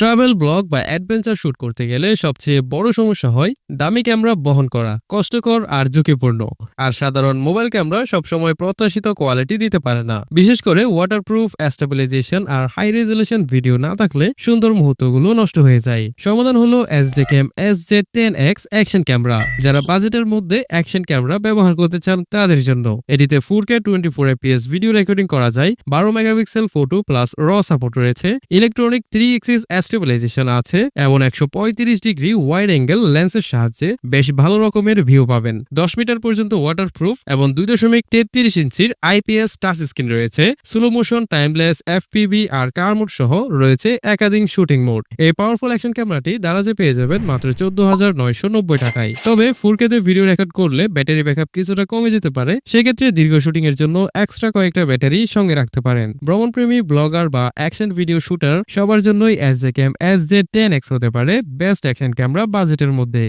Travel blog বা adventure shoot করতে গেলে সবচেয়ে বড় সমস্যা হয় দামি ক্যামেরা বহন করা, কষ্টকর আর ঝুঁকিপূর্ণ। আর সাধারণ মোবাইল ক্যামেরা সবসময় প্রত্যাশিত কোয়ালিটি দিতে পারে না, বিশেষ করে ওয়াটারপ্রুফ, স্টেবিলাইজেশন আর হাই রেজলিউশন ভিডিও না থাকলে সুন্দর মুহূর্তগুলো নষ্ট হয়ে যায়। সমাধান হলো SJCam SZ10X অ্যাকশন ক্যামেরা। যারা বাজেটের মধ্যে অ্যাকশন ক্যামেরা ব্যবহার করতে চান তাদের জন্য। এটিতে 4K 24fps ভিডিও রেকর্ডিং করা যায়, 12 মেগাপিক্সেল ফটো প্লাস র সাপোর্ট রয়েছে, ইলেকট্রনিক 3 এক্সিস স্টেবিলাইজেশন আছে এবং 135 ডিগ্রি ওয়াইড অ্যাঙ্গেল লেন্সের সাহায্যে বেশ ভালো রকমের ভিউ পাবেন। 10 মিটার পর্যন্ত ওয়াটারপ্রুফ এবং 2.33 ইঞ্চির IPS টাচ স্ক্রিন রয়েছে। স্লো মোশন, টাইমলেস, FPV আর কার মোড সহ রয়েছে একাধিক শুটিং মোড। এই পাওয়ারফুল অ্যাকশন ক্যামেরাটি দারাজে পেয়ে যাবেন মাত্র 14,990 টাকায়। তবে 4K তে ভিডিও রেকর্ড করলে ব্যাটারি ব্যাকআপ কিছুটা কমে যেতে পারে, সেক্ষেত্রে দীর্ঘ শুটিং এর জন্য এক্সট্রা কয়েকটা ব্যাটারি সঙ্গে রাখতে পারেন। ভ্রমণপ্রেমী, ব্লগার বা অ্যাকশন ভিডিও শুটার সবার জন্যই SJCam SZ10X হতে পারে বেস্ট অ্যাকশন ক্যামেরা বাজেটের মধ্যে।